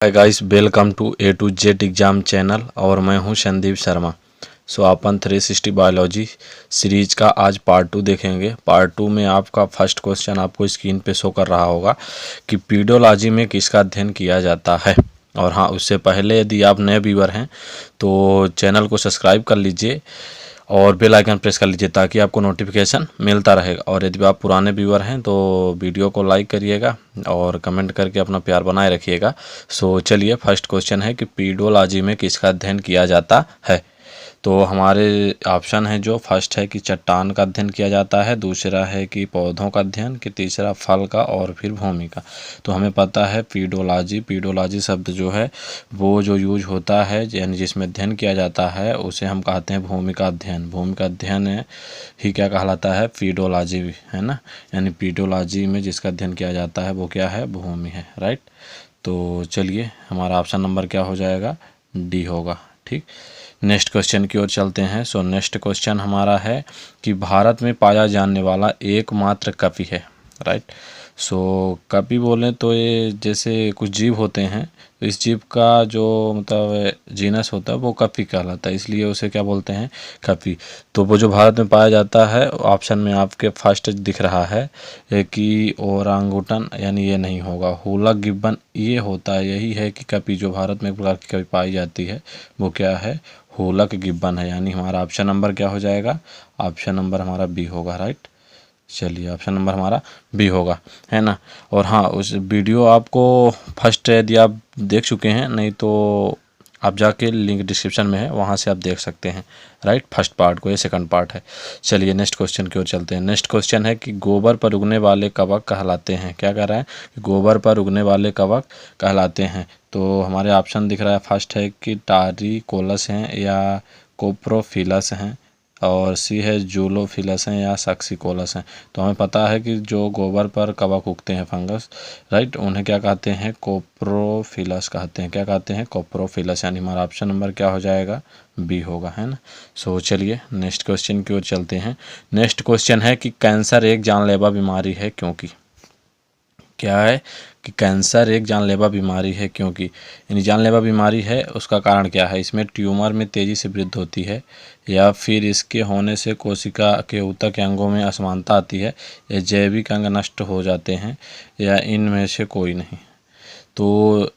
Hi guys, welcome to A to Z exam channel और मैं हूं संदीप शर्मा। अपन 360 बायोलॉजी सीरीज का आज पार्ट 2 देखेंगे। पार्ट 2 में आपका फर्स्ट क्वेश्चन आपको स्क्रीन पे शो कर रहा होगा कि पीडोलॉजी में किसका अध्ययन किया जाता है। और हाँ, उससे पहले यदि आप नए व्यूअर हैं तो चैनल को सब्सक्राइब कर लीजिए और बेल आइकन प्रेस कर लीजिए ताकि आपको नोटिफिकेशन मिलता रहेगा। और यदि आप पुराने व्यूअर हैं तो वीडियो को लाइक करिएगा और कमेंट करके अपना प्यार बनाए रखिएगा। चलिए, फर्स्ट क्वेश्चन है कि पीडोलॉजी में किसका अध्ययन किया जाता है। तो हमारे ऑप्शन है जो फर्स्ट है कि चट्टान का अध्ययन किया जाता है, दूसरा है कि पौधों का अध्ययन, कि तीसरा फल का, और फिर भूमि का। तो हमें पता है पीडोलॉजी शब्द जो है वो जो यूज होता है यानी जिसमें अध्ययन किया जाता है उसे हम कहते हैं भूमि का अध्ययन। भूमि का अध्ययन ही क्या कहलाता है? पीडोलॉजी, है ना। यानी पीडोलॉजी में जिसका अध्ययन किया जाता है वो क्या है? भूमि है, राइट। तो चलिए, हमारा ऑप्शन नंबर क्या हो जाएगा? डी होगा, ठीक। नेक्स्ट क्वेश्चन की ओर चलते हैं। नेक्स्ट क्वेश्चन हमारा है कि भारत में पाया जाने वाला एकमात्र कपि है, राइट। कपि बोलें तो ये जैसे कुछ जीव होते हैं, तो इस जीव का जो मतलब जीनस होता है वो कपि कहलाता है, इसलिए उसे क्या बोलते हैं? कपि। तो वो जो भारत में पाया जाता है, ऑप्शन में आपके फर्स्ट दिख रहा है कि ओरांगुटन, यानी ये नहीं होगा। हुलक गिब्बन ये होता है, यही है कि कपि जो भारत में एक प्रकार की कपि पाई जाती है वो क्या है? हुलक गिब्बन है। यानी हमारा ऑप्शन नंबर क्या हो जाएगा? ऑप्शन नंबर हमारा बी होगा, राइट। चलिए, ऑप्शन नंबर हमारा बी होगा, है ना। और हाँ, उस वीडियो आपको फर्स्ट यदि आप देख चुके हैं, नहीं तो आप जाके लिंक डिस्क्रिप्शन में है, वहाँ से आप देख सकते हैं, राइट। फर्स्ट पार्ट को, ये सेकंड पार्ट है। चलिए नेक्स्ट क्वेश्चन की ओर चलते हैं। नेक्स्ट क्वेश्चन है कि गोबर पर उगने वाले कवक कहलाते हैं। क्या कह रहा है? गोबर पर उगने वाले कवक कहलाते हैं। तो हमारे ऑप्शन दिख रहा है, फर्स्ट है कि टारिकोलस हैं या कोप्रोफिलस हैं, और सी है जूलोफिलस हैं या सक्सिकोलस हैं। तो हमें पता है कि जो गोबर पर कवक उगते हैं, फंगस, राइट, उन्हें क्या कहते हैं? कोप्रोफिलस कहते हैं। क्या कहते हैं? कोप्रोफिलस। यानी हमारा ऑप्शन नंबर क्या हो जाएगा? बी होगा, है ना। चलिए नेक्स्ट क्वेश्चन की ओर चलते हैं। नेक्स्ट क्वेश्चन है कि कैंसर एक जानलेवा बीमारी है क्योंकि। क्या है कि कैंसर एक जानलेवा बीमारी है क्योंकि, यानी जानलेवा बीमारी है, उसका कारण क्या है? इसमें ट्यूमर में तेज़ी से वृद्धि होती है, या फिर इसके होने से कोशिका के ऊतक अंगों में असमानता आती है, या जैविक अंग नष्ट हो जाते हैं, या इनमें से कोई नहीं। तो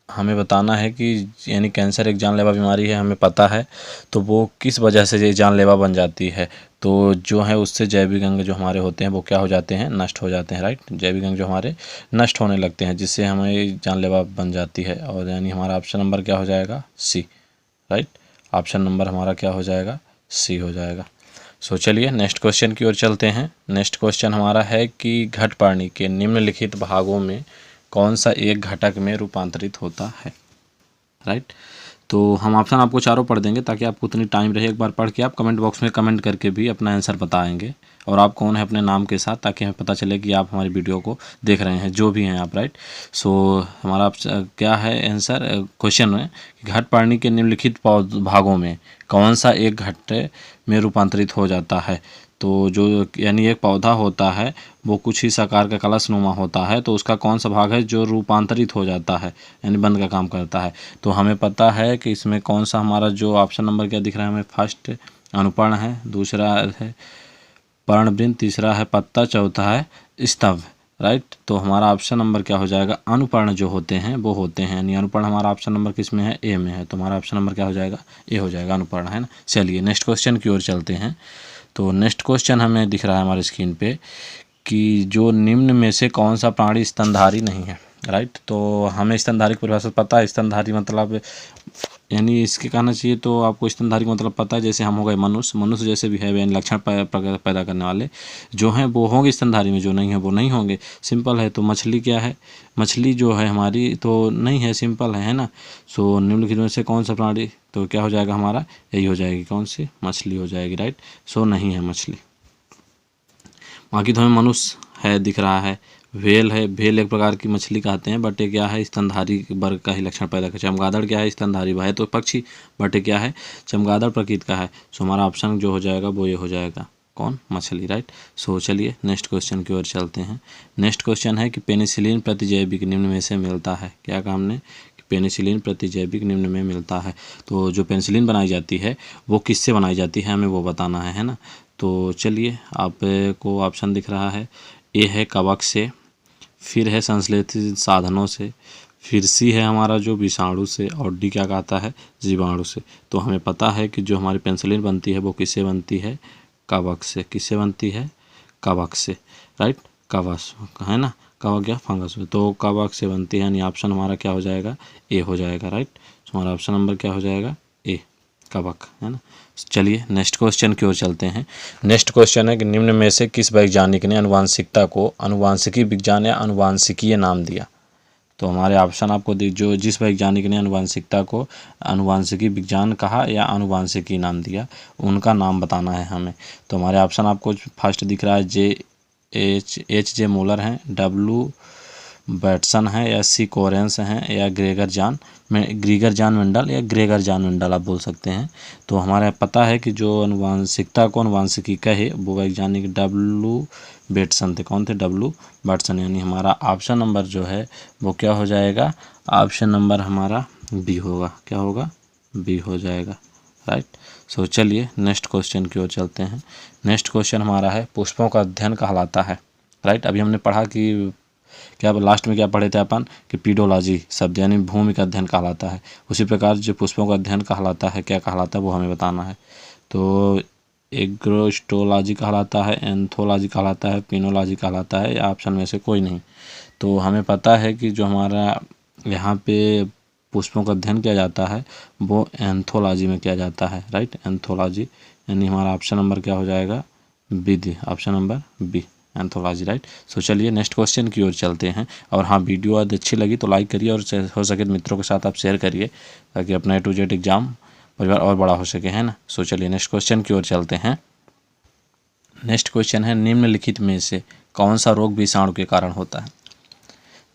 हमें बताना है कि यानी कैंसर एक जानलेवा बीमारी है, हमें पता है, तो वो किस वजह से ये जानलेवा बन जाती है। तो जो है उससे जैविक अंग जो हमारे होते हैं वो क्या हो जाते हैं? नष्ट हो जाते हैं, राइट। जैविक अंग जो हमारे नष्ट होने लगते हैं, जिससे हमें जानलेवा बन जाती है। और यानी हमारा ऑप्शन नंबर क्या हो जाएगा? सी, राइट। ऑप्शन नंबर हमारा क्या हो जाएगा? सी हो जाएगा। चलिए नेक्स्ट क्वेश्चन की ओर चलते हैं। नेक्स्ट क्वेश्चन हमारा है कि घटपर्णी के निम्नलिखित भागों में कौन सा एक घटक में रूपांतरित होता है, राइट। तो हम ऑप्शन आपको चारों पढ़ देंगे ताकि आपको उतनी टाइम रहे। एक बार पढ़ के आप कमेंट बॉक्स में कमेंट करके भी अपना आंसर बताएंगे, और आप कौन है अपने नाम के साथ, ताकि हमें पता चले कि आप हमारी वीडियो को देख रहे हैं, जो भी हैं आप, राइट। हमारा क्या है आंसर क्वेश्चन में कि घटपर्णी के निम्नलिखित भागों में कौन सा एक घट में रूपांतरित हो जाता है। तो जो यानी एक पौधा होता है वो कुछ इस आकार का कलश नुमा होता है, तो उसका कौन सा भाग है जो रूपांतरित हो जाता है, यानी बंद का काम करता है। तो हमें पता है कि इसमें कौन सा हमारा जो ऑप्शन नंबर क्या दिख रहा है हमें? फर्स्ट अनुपर्ण है, दूसरा है पर्णवृंत, तीसरा है पत्ता, चौथा है स्तंभ, राइट। तो हमारा ऑप्शन नंबर क्या हो जाएगा? अनुपर्ण जो होते हैं वो होते हैं, यानी अनुपर्ण हमारा ऑप्शन नंबर किस में है? ए में है। तो हमारा ऑप्शन नंबर क्या हो जाएगा? ए हो जाएगा, अनुपर्ण, है ना। चलिए नेक्स्ट क्वेश्चन की ओर चलते हैं। तो नेक्स्ट क्वेश्चन हमें दिख रहा है हमारे स्क्रीन पे कि जो निम्न में से कौन सा प्राणी स्तनधारी नहीं है, राइट। तो हमें स्तनधारी की परिभाषा पता है। स्तनधारी मतलब यानी इसके कहना चाहिए तो आपको स्तनधारी का मतलब पता है। जैसे हम हो गए मनुष्य जैसे भी है, यानी लक्षण पैदा करने वाले जो हैं वो होंगे स्तनधारी में, जो नहीं है वो नहीं होंगे। सिंपल है। तो मछली क्या है? मछली जो है हमारी तो नहीं है, सिंपल है ना। निम्नलिखित में से कौन सा प्राणी, तो क्या हो जाएगा हमारा? यही हो जाएगी, कौन सी? मछली हो जाएगी, राइट। नहीं है मछली। बाकी तो हमें मनुष्य है दिख रहा है, व्हेल है, व्हेल एक प्रकार की मछली कहते हैं, बट ये क्या है? स्तनधारी वर्ग का ही लक्षण पैदा करता है। चमगादड़ क्या है? स्तनधारी है तो पक्षी, बट ये क्या है? चमगादड़ प्रकृति का है। हमारा ऑप्शन जो हो जाएगा वो ये हो जाएगा, कौन? मछली, राइट। चलिए नेक्स्ट क्वेश्चन की ओर चलते हैं। नेक्स्ट क्वेश्चन है कि पेनिसिलिन प्रतिजैविक निम्न में से मिलता है। क्या कहा हमने? पेनिसिलिन प्रतिजैविक निम्न में मिलता है। तो जो पेनिसिलिन बनाई जाती है वो किससे बनाई जाती है हमें वो बताना है ना। तो चलिए आपको ऑप्शन दिख रहा है, ए है कवक से, फिर है संश्लेषित साधनों से, फिर सी है हमारा जो विषाणु से, और डी क्या कहता है जीवाणु से। तो हमें पता है कि जो हमारी पेनिसिलिन बनती है वो किससे बनती है, कवक से। किससे बनती है, कवक से, राइट, कवक है ना, कवक या फंगस में, तो कवक से बनती है, यानी ऑप्शन हमारा क्या हो जाएगा, ए हो जाएगा, राइट। तो हमारा ऑप्शन नंबर क्या हो जाएगा, ए, कवक, है ना। चलिए नेक्स्ट क्वेश्चन की ओर चलते हैं। नेक्स्ट क्वेश्चन है कि निम्न में से किस वैज्ञानिक ने आनुवांशिकता को आनुवांशिकी विज्ञान या आनुवांशिकीय नाम दिया। तो हमारे ऑप्शन आपको जो जिस वैज्ञानिक ने आनुवांशिकता को आनुवांशिकी विज्ञान कहा या आनुवांशिकी नाम दिया, उनका नाम बताना है हमें। तो हमारे ऑप्शन आपको फर्स्ट दिख रहा है, एच जे मूलर हैं, डब्ल्यू बैटसन है, या सी कोरेंस हैं, या ग्रेगर जान मेंडल, या ग्रेगर जान मेंडल आप बोल सकते हैं। तो हमारे पता है कि जो आनुवांशिकता को आनुवांशिकी कहे वो वैज्ञानिक डब्ल्यू बैटसन थे। कौन थे, डब्ल्यू बैटसन। यानी हमारा ऑप्शन नंबर जो है वो क्या हो जाएगा, ऑप्शन नंबर हमारा बी होगा। क्या होगा, बी हो जाएगा, राइट। सो चलिए नेक्स्ट क्वेश्चन की ओर चलते हैं। नेक्स्ट क्वेश्चन हमारा है, पुष्पों का अध्ययन कहलाता है, राइट। अभी हमने पढ़ा कि क्या लास्ट में क्या पढ़े थे अपन कि पीडोलॉजी शब्द यानी भूमि का अध्ययन कहलाता है। उसी प्रकार जो पुष्पों का अध्ययन कहलाता है क्या कहलाता है वो हमें बताना है। तो एग्रोस्टोलॉजी कहलाता है, एंथोलॉजी कहलाता है, पिनोलॉजी कहलाता है, या ऑप्शन में से कोई नहीं। तो हमें पता है कि जो हमारा यहाँ पे पुष्पों का अध्ययन किया जाता है वो एंथोलॉजी में किया जाता है, राइट, एंथोलॉजी। यानी हमारा ऑप्शन नंबर क्या हो जाएगा, B, option number B, anthology, right. So चलिए नेक्स्ट क्वेश्चन की ओर चलते हैं। और हाँ, वीडियो आज अच्छी लगी तो लाइक करिए, और हो सके तो मित्रों के साथ आप शेयर करिए ताकि अपना A to Z एग्जाम परिवार और बड़ा हो सके, है ना। सो चलिए नेक्स्ट क्वेश्चन की ओर चलते हैं। नेक्स्ट क्वेश्चन है, निम्नलिखित में से कौन सा रोग विषाणु के कारण होता है।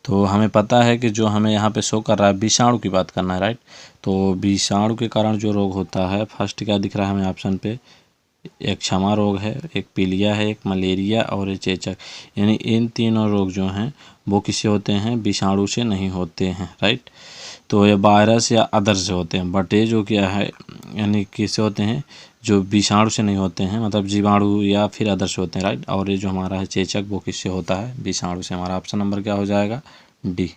तो हमें पता है कि जो हमें यहाँ पे शो कर रहा है विषाणु की बात करना है, राइट। तो विषाणु के कारण जो रोग होता है, फर्स्ट क्या दिख रहा है हमें ऑप्शन पे, एक क्षमा रोग है, एक पीलिया है, एक मलेरिया और एक चेचक। यानी इन तीनों रोग जो हैं वो किससे होते हैं, विषाणु से नहीं होते हैं, राइट। तो ये वायरस या अदर से होते हैं, बट ये जो क्या है यानी किससे होते हैं, जो विषाणु से नहीं होते हैं, मतलब जीवाणु या फिर अदर से होते हैं, राइट। और ये जो हमारा है चेचक वो किससे होता है, विषाणु से। हमारा ऑप्शन नंबर क्या हो जाएगा, डी,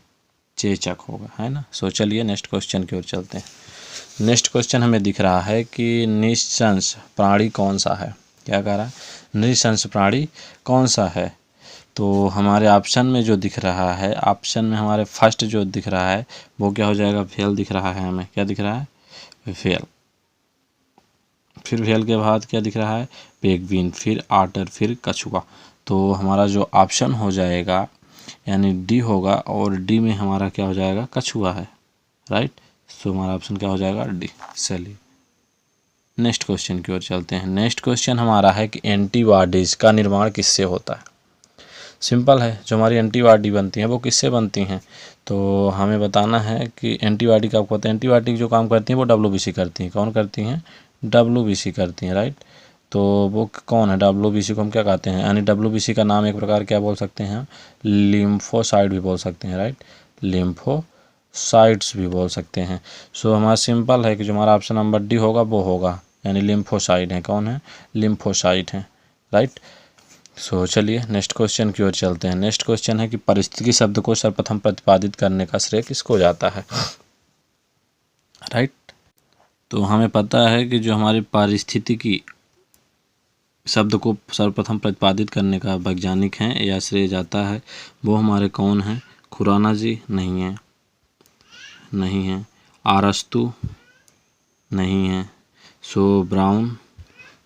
चेचक होगा, है ना। सो चलिए नेक्स्ट क्वेश्चन की ओर चलते हैं। नेक्स्ट क्वेश्चन हमें दिख रहा है कि निःशंस प्राणी कौन सा है। क्या कह रहा है, निःशंस प्राणी कौन सा है। तो हमारे ऑप्शन में जो दिख रहा है, ऑप्शन में हमारे फर्स्ट जो दिख रहा है वो क्या हो जाएगा, फेल दिख रहा है हमें। क्या दिख रहा है, फेल। फिर फेल के बाद क्या दिख रहा है, पेंगुइन, फिर आटर, फिर कछुआ। तो हमारा जो ऑप्शन हो जाएगा यानी डी होगा, और डी में हमारा क्या हो जाएगा, कछुआ है, राइट। सो हमारा ऑप्शन क्या हो जाएगा, डी। चलिए नेक्स्ट क्वेश्चन की ओर चलते हैं। नेक्स्ट क्वेश्चन हमारा है कि एंटीबॉडीज़ का निर्माण किससे होता है। सिंपल है, जो हमारी एंटीबॉडी बनती हैं वो किससे बनती हैं। तो हमें बताना है कि एंटीबॉडी का आपको पता है, एंटीबॉडी जो काम करती हैं वो WBC करती हैं। कौन करती हैं, WBC करती हैं, राइट। तो वो कौन है, WBC को हम क्या कहते हैं, यानी WBC का नाम एक प्रकार क्या बोल सकते हैं, लिम्फोसाइट भी बोल सकते हैं, राइट, लिम्फोसाइट्स भी बोल सकते हैं। सो हमारा सिंपल है कि जो हमारा ऑप्शन नंबर डी होगा वो होगा, यानी लिम्फोसाइट है। कौन है, लिम्फोसाइट है, राइट। सो चलिए नेक्स्ट क्वेश्चन की ओर चलते हैं। नेक्स्ट क्वेश्चन है कि पारिस्थितिकी शब्द को सर्वप्रथम प्रतिपादित करने का श्रेय किसको जाता है, राइट। तो हमें पता है कि जो हमारी पारिस्थितिकी शब्द को सर्वप्रथम प्रतिपादित करने का वैज्ञानिक हैं या श्रेय जाता है वो हमारे कौन हैं, खुराना जी नहीं है, नहीं है, अरस्तु नहीं है, सो ब्राउन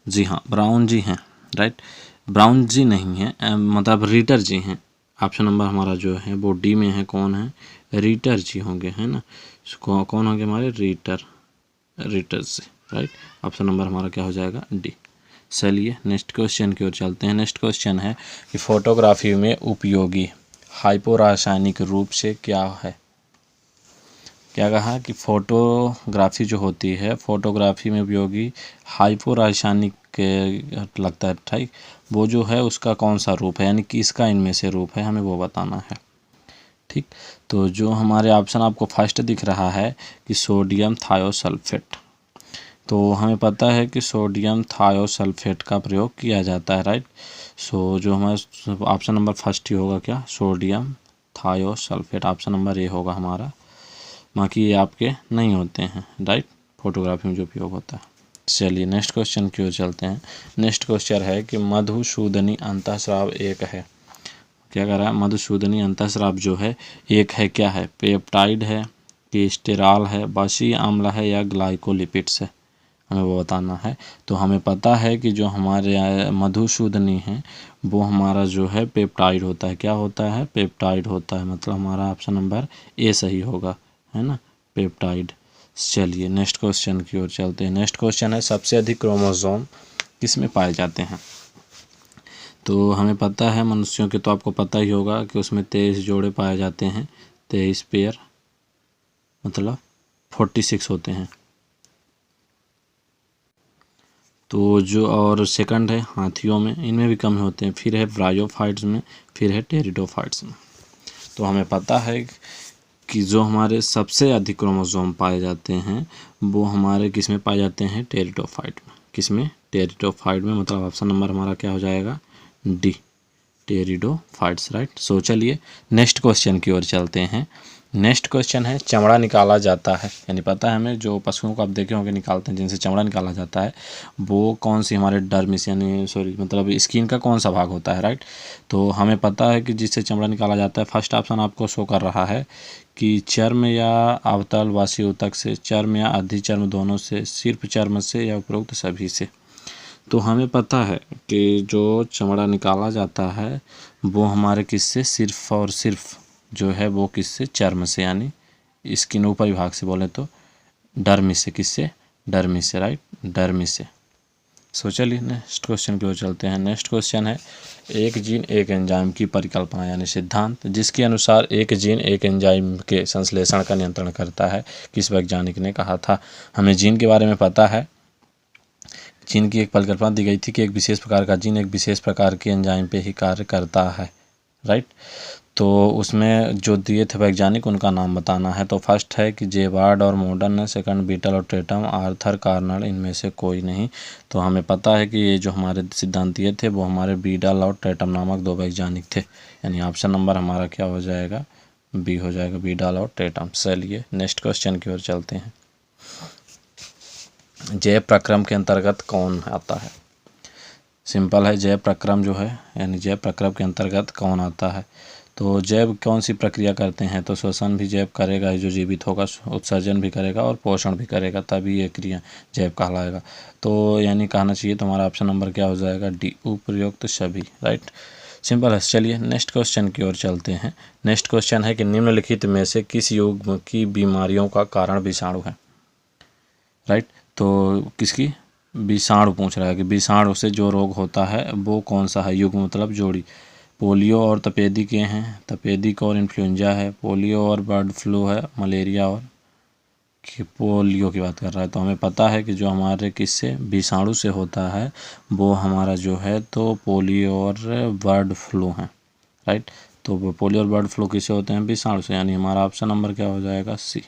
जी, हाँ ब्राउन जी हैं, राइट। ब्राउन जी नहीं है, मतलब रीटर जी हैं। ऑप्शन नंबर हमारा जो है वो डी में है। कौन है, रीटर जी होंगे, है ना। कौन होंगे हमारे, रीटर से, राइट। ऑप्शन नंबर हमारा क्या हो जाएगा, डी। चलिए नेक्स्ट क्वेश्चन की ओर चलते हैं। नेक्स्ट क्वेश्चन है कि फोटोग्राफी में उपयोगी हाइपोरासायनिक रूप से क्या है। क्या कहा कि फोटोग्राफी जो होती है, फोटोग्राफी में उपयोगी हाइपोरासायनिक लगता है, ठीक। वो जो है उसका कौन सा रूप है, यानी कि इसका इनमें से रूप है, हमें वो बताना है। ठीक, तो जो हमारे ऑप्शन आपको फर्स्ट दिख रहा है कि सोडियम थायोसल्फेट, तो हमें पता है कि सोडियम थायोसल्फेट का प्रयोग किया जाता है, राइट। सो जो हमारा ऑप्शन नंबर फर्स्ट ही होगा क्या, sodium thiosulphate, option number A होगा हमारा। बाकी ये आपके नहीं होते हैं, राइट, फोटोग्राफी में जो उपयोग होता है। चलिए नेक्स्ट क्वेश्चन की ओर चलते हैं। नेक्स्ट क्वेश्चन है कि मधुसूदनी अंतःस्राव एक है, क्या कर रहा है, मधुसूदनी अंतःस्राव जो है एक है, क्या है, पेप्टाइड है कि स्टेरॉल है, बासी अम्ल है या ग्लाइकोलिपिड्स है, हमें वो बताना है। तो हमें पता है कि जो हमारे मधुसूदनी है वो हमारा जो है पेप्टाइड होता है, क्या होता है, पेप्टाइड होता है, मतलब हमारा ऑप्शन नंबर ए सही होगा, है ना, पेप्टाइड। चलिए नेक्स्ट क्वेश्चन की ओर चलते हैं। नेक्स्ट क्वेश्चन है सबसे अधिक क्रोमोसोम किस में पाए जाते हैं। तो हमें पता है मनुष्यों के, तो आपको पता ही होगा कि उसमें 23 जोड़े पाए जाते हैं, 23 पेयर, मतलब 46 होते हैं। तो जो और सेकंड है हाथियों में, इनमें भी कम होते हैं, फिर है ब्रायोफाइट्स में, फिर है टेरिडोफाइट्स में। तो हमें पता है कि जो हमारे सबसे अधिक क्रोमोसोम पाए जाते हैं वो हमारे किस में पाए जाते हैं, टेरिडोफाइट में, किस में, टेरिडोफाइट में, मतलब ऑप्शन नंबर हमारा क्या हो जाएगा, डी, टेरिडोफाइट्स, राइट। सो चलिए नेक्स्ट क्वेश्चन की ओर चलते हैं। नेक्स्ट क्वेश्चन है चमड़ा निकाला जाता है, यानी पता है हमें जो पशुओं को आप देखे होंगे निकालते हैं जिनसे चमड़ा निकाला जाता है, वो कौन सी हमारे डर्मिस यानी सॉरी मतलब स्किन का कौन सा भाग होता है, राइट। तो हमें पता है कि जिससे चमड़ा निकाला जाता है, फर्स्ट ऑप्शन आपको शो कर रहा है कि चर्म या अवतल वासी ऊतक से, चर्म या अधिचर्म दोनों से, सिर्फ चर्म से या उपरोक्त सभी से। तो हमें पता है कि जो चमड़ा निकाला जाता है वो हमारे किससे, सिर्फ और सिर्फ जो है वो किससे, चर्म से, यानी स्किन ऊपरी भाग से बोले तो डर्मिस से, किससे, डर्मिस से, राइट, डर्मिस से। सो चलिए नेक्स्ट क्वेश्चन की ओर चलते हैं। नेक्स्ट क्वेश्चन है एक जीन एक एंजाइम की परिकल्पना यानी सिद्धांत, जिसके अनुसार एक जीन एक एंजाइम के संश्लेषण का नियंत्रण करता है, किस वैज्ञानिक ने कहा था। हमें जीन के बारे में पता है, जीन की एक परिकल्पना दी गई थी कि एक विशेष प्रकार का जीन एक विशेष प्रकार के एंजाइम पे ही कार्य करता है, राइट। तो उसमें जो दिए थे वैज्ञानिक उनका नाम बताना है। तो फर्स्ट है कि जेबार्ड और मॉडर्न, सेकंड बीटल और टेटम, आर्थर कार्नल, इनमें से कोई नहीं। तो हमें पता है कि ये जो हमारे सिद्धांत दिए थे वो हमारे बीटल और टेटम नामक दो वैज्ञानिक थे, यानी ऑप्शन नंबर हमारा क्या हो जाएगा, बी हो जाएगा, बीटल और टेटम। चलिए नेक्स्ट क्वेश्चन की ओर चलते हैं। जैव प्रक्रम के अंतर्गत कौन आता है। सिंपल है, जैव प्रक्रम जो है यानी जैव प्रक्रम के अंतर्गत कौन आता है। तो जैव कौन सी प्रक्रिया करते हैं, तो श्वसन भी जैव करेगा जो जीवित होगा, उत्सर्जन भी करेगा और पोषण भी करेगा, तभी ये क्रिया जैव कहलाएगा। तो यानी कहना चाहिए तो हमारा ऑप्शन नंबर क्या हो जाएगा, डी, उपयुक्त सभी, राइट, सिंपल है। चलिए नेक्स्ट क्वेश्चन की ओर चलते हैं। नेक्स्ट क्वेश्चन है कि निम्नलिखित में से किस युग्म की बीमारियों का कारण विषाणु है, राइट। तो किसकी, विषाणु पूछ रहा है कि विषाणु से जो रोग होता है वो कौन सा है, युग्म मतलब जोड़ी। पोलियो और तपेदिक के हैं, तपेदिक और इन्फ्लुएंजा है, पोलियो और बर्ड फ्लू है, मलेरिया और पोलियो की बात कर रहा है। तो हमें पता है कि जो हमारे किससे, विषाणु से होता है वो हमारा जो है तो पोलियो और बर्ड फ्लू है, राइट। तो पोलियो और बर्ड फ्लू किससे होते हैं, विषाणु से, यानी हमारा ऑप्शन नंबर क्या हो जाएगा, सी,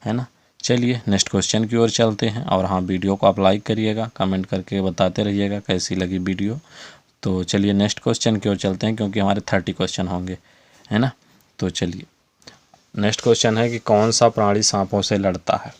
है ना। चलिए नेक्स्ट क्वेश्चन की ओर चलते हैं। और हाँ, वीडियो को आप लाइक करिएगा, कमेंट करके बताते रहिएगा कैसी लगी वीडियो। तो चलिए नेक्स्ट क्वेश्चन की ओर चलते हैं क्योंकि हमारे 30 क्वेश्चन होंगे, है ना। तो चलिए नेक्स्ट क्वेश्चन है कि कौन सा प्राणी सांपों से लड़ता है।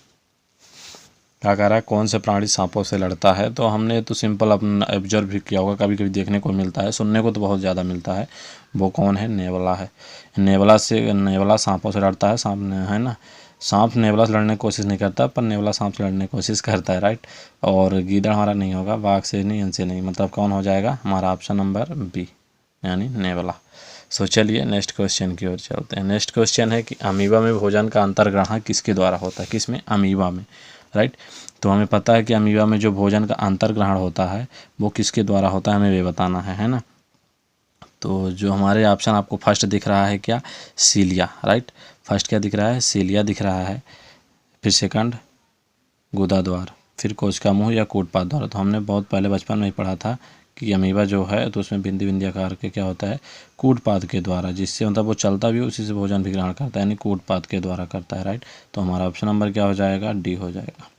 क्या कह रहा है, कौन से प्राणी सांपों से लड़ता है। तो हमने तो सिंपल अपना ऑब्जर्व भी किया होगा, कभी कभी देखने को मिलता है, सुनने को तो बहुत ज़्यादा मिलता है। वो कौन है, नेवला है। नेवला सांपों से लड़ता है, सांप है ना। सांप नेवला से लड़ने की कोशिश नहीं करता, पर नेवला सांप से लड़ने की कोशिश करता है, राइट। और गीदड़ हमारा नहीं होगा, बाघ से नहीं, इनसे नहीं, मतलब कौन हो जाएगा हमारा ऑप्शन नंबर बी, यानी नेवला। सो चलिए नेक्स्ट क्वेश्चन की ओर चलते हैं। नेक्स्ट क्वेश्चन है कि अमीबा में भोजन का अंतर्ग्रहण किसके द्वारा होता है, किसमें, अमीबा में, राइट। तो हमें पता है कि अमीबा में जो भोजन का अंतर्ग्रहण होता है वो किसके द्वारा होता है, हमें ये बताना है ना। तो जो हमारे ऑप्शन आपको फर्स्ट दिख रहा है क्या, सीलिया, राइट। फर्स्ट क्या दिख रहा है, सीलिया दिख रहा है, फिर सेकंड गुदा द्वार, फिर कोशिका मुंह या कूटपाद द्वार। तो हमने बहुत पहले बचपन में ही पढ़ा था कि अमीबा जो है तो उसमें बिंदी बिंदी आकार के क्या होता है, कूटपाद के द्वारा, जिससे मतलब वो चलता भी उसी से भोजन भी ग्रहण करता है, यानी कूटपाद के द्वारा करता है, राइट। तो हमारा ऑप्शन नंबर क्या हो जाएगा, डी हो जाएगा।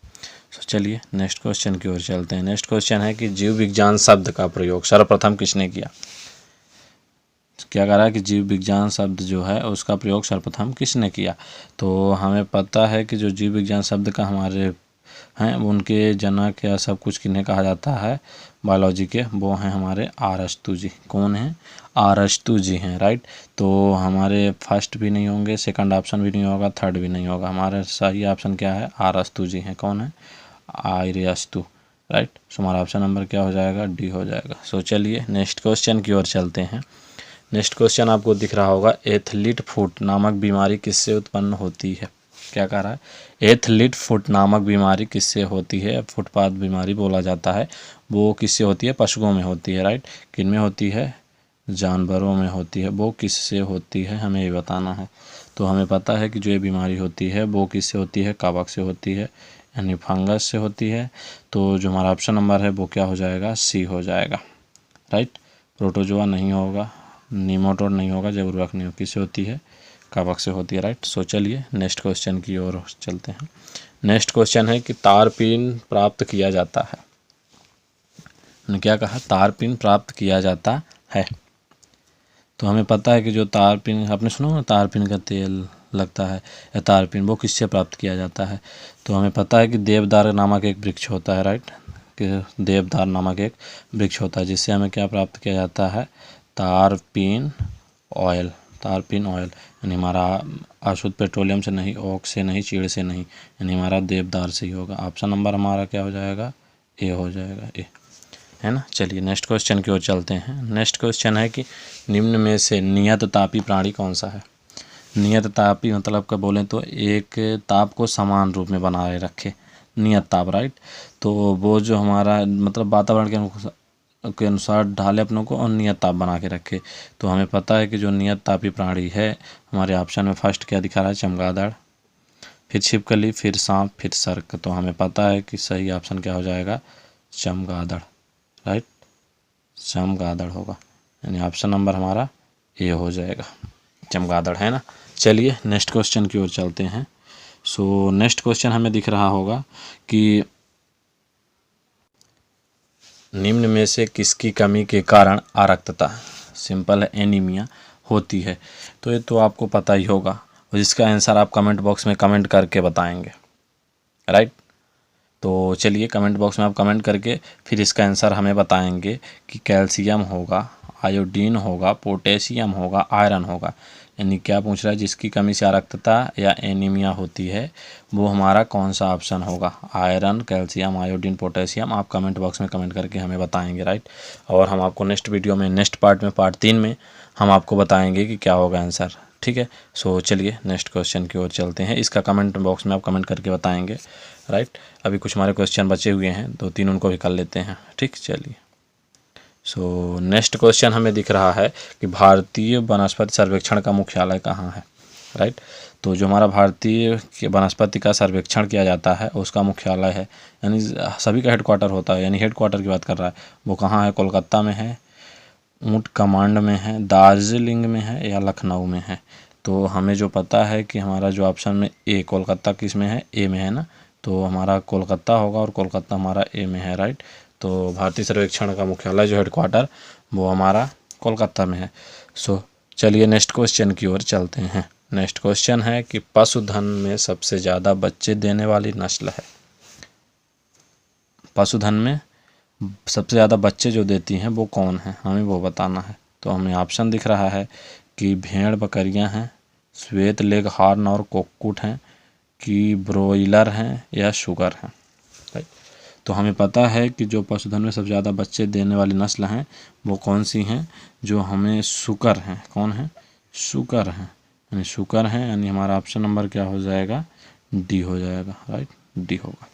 तो चलिए नेक्स्ट क्वेश्चन की ओर चलते हैं। नेक्स्ट क्वेश्चन है कि जीव विज्ञान शब्द का प्रयोग सर्वप्रथम किसने किया। क्या कह रहा है कि जीव विज्ञान शब्द जो है उसका प्रयोग सर्वप्रथम किसने किया। तो हमें पता है कि जो जीव विज्ञान शब्द का हमारे हैं उनके जनक या सब कुछ किन्हें कहा जाता है बायोलॉजी के, वो हैं हमारे अरस्तु जी। कौन हैं, अरस्तु जी हैं, राइट। तो हमारे फर्स्ट भी नहीं होंगे, सेकंड ऑप्शन भी नहीं होगा, थर्ड भी नहीं होगा, हमारा सही ऑप्शन क्या है, अरस्तु जी हैं। कौन है, अरस्तु, राइट। सो हमारा ऑप्शन नंबर क्या हो जाएगा, डी हो जाएगा। सो चलिए नेक्स्ट क्वेश्चन की ओर चलते हैं। नेक्स्ट क्वेश्चन आपको दिख रहा होगा, एथलीट फुट नामक बीमारी किससे उत्पन्न होती है। क्या कह रहा है, एथलीट फुट नामक बीमारी किससे होती है, फुटपाथ बीमारी बोला जाता है, वो किससे होती है, पशुओं में होती है, राइट। किन में होती है, जानवरों में होती है। वो किससे होती है हमें ये बताना है। तो हमें पता है कि जो ये बीमारी होती है वो किससे होती है, कवक से होती है, यानी फंगस से होती है। तो जो हमारा ऑप्शन नंबर है वो क्या हो जाएगा, सी हो जाएगा, राइट। प्रोटोजोआ नहीं होगा, नीमाटोड नहीं होगा, जबरबक नहीं होगी, किससे होती है, कवक से होती है, राइट। सो चलिए नेक्स्ट क्वेश्चन की ओर चलते हैं। नेक्स्ट क्वेश्चन है कि तारपीन प्राप्त किया जाता है। क्या कहा, तारपीन प्राप्त किया जाता है। तो हमें पता है कि जो तारपीन, आपने सुना ना तारपीन का तेल लगता है या तारपीन, वो किससे प्राप्त किया जाता है। तो हमें पता है कि देवदार नामक एक वृक्ष होता है, राइट, कि देवदार नामक एक वृक्ष होता है, जिससे हमें क्या प्राप्त किया जाता है, तारपीन ऑयल। तारपीन ऑयल यानी हमारा अशुद्ध पेट्रोलियम से नहीं, ओक से नहीं, चीड़ से नहीं, यानी हमारा देवदार से ही होगा। ऑप्शन नंबर हमारा क्या हो जाएगा, ए हो जाएगा, ए, है ना। चलिए नेक्स्ट क्वेश्चन की ओर चलते हैं। नेक्स्ट क्वेश्चन है कि निम्न में से नियत तापी प्राणी कौन सा है। नियत तापी मतलब का बोलें तो एक ताप को समान रूप में बनाए रखे, नियत ताप, राइट। तो वो जो हमारा मतलब वातावरण के अनुसार ढाले अपनों को और नियत ताप बना के रखे। तो हमें पता है कि जो नियत तापी प्राणी है हमारे ऑप्शन में फर्स्ट क्या दिखा रहा है, चमगादड़, फिर छिपकली, फिर सांप, फिर सर्क। तो हमें पता है कि सही ऑप्शन क्या हो जाएगा, चमगादड़, राइट, चमगादड़ होगा, यानी ऑप्शन नंबर हमारा ए हो जाएगा, चमगादड़, है ना। चलिए नेक्स्ट क्वेश्चन की ओर चलते हैं। सो नेक्स्ट क्वेश्चन हमें दिख रहा होगा कि निम्न में से किसकी कमी के कारण अरक्तता, सिंपल है, एनीमिया होती है। तो ये तो आपको पता ही होगा और इसका आंसर आप कमेंट बॉक्स में कमेंट करके बताएंगे, राइट। तो चलिए कमेंट बॉक्स में आप कमेंट करके फिर इसका आंसर हमें बताएंगे कि कैल्शियम होगा, आयोडीन होगा, पोटेशियम होगा, आयरन होगा। यानी क्या पूछ रहा है, जिसकी कमी से अरक्तता या एनीमिया होती है वो हमारा कौन सा ऑप्शन होगा, आयरन, कैल्शियम, आयोडीन, पोटेशियम। आप कमेंट बॉक्स में कमेंट करके हमें बताएंगे, राइट। और हम आपको नेक्स्ट वीडियो में, नेक्स्ट पार्ट में, पार्ट 3 में हम आपको बताएंगे कि क्या होगा आंसर, ठीक है। सो चलिए नेक्स्ट क्वेश्चन की ओर चलते हैं। इसका कमेंट बॉक्स में आप कमेंट करके बताएंगे, राइट। अभी कुछ हमारे क्वेश्चन बचे हुए हैं, 2-3 उनको भी कर लेते हैं, ठीक। चलिए सो नेक्स्ट क्वेश्चन हमें दिख रहा है कि भारतीय वनस्पति सर्वेक्षण का मुख्यालय कहाँ है, राइट। तो जो हमारा भारतीय वनस्पति का सर्वेक्षण किया जाता है उसका मुख्यालय है, यानी सभी का हेडक्वार्टर होता है, यानी हेडक्वार्टर की बात कर रहा है, वो कहाँ है, कोलकाता में है, ऊँट कमांड में है, दार्जिलिंग में है या लखनऊ में है। तो हमें जो पता है कि हमारा जो ऑप्शन में ए, कोलकाता किस में है, ए में है ना। तो हमारा कोलकाता होगा और कोलकाता हमारा ए में है, राइट। तो भारतीय सर्वेक्षण का मुख्यालय जो हेडक्वार्टर वो हमारा कोलकाता में है। सो चलिए नेक्स्ट क्वेश्चन की ओर चलते हैं। नेक्स्ट क्वेश्चन है कि पशुधन में सबसे ज़्यादा बच्चे देने वाली नस्ल है। पशुधन में सबसे ज़्यादा बच्चे जो देती हैं वो कौन है, हमें वो बताना है। तो हमें ऑप्शन दिख रहा है कि भेड़ बकरियां हैं, श्वेत लेग हॉर्न और कुक्कुट हैं, कि ब्रोइलर हैं या शुगर हैं, राइट। तो हमें पता है कि जो पशुधन में सबसे ज़्यादा बच्चे देने वाली नस्ल हैं वो कौन सी हैं, जो हमें शुकर हैं। कौन है, शुकर हैं, यानी शुकर हैं, यानी हमारा ऑप्शन नंबर क्या हो जाएगा, डी हो जाएगा, राइट, डी होगा।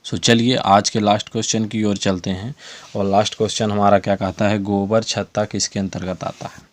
सो चलिए आज के लास्ट क्वेश्चन की ओर चलते हैं। और लास्ट क्वेश्चन हमारा क्या कहता है, गोबर छत्ता किसके अंतर्गत आता है।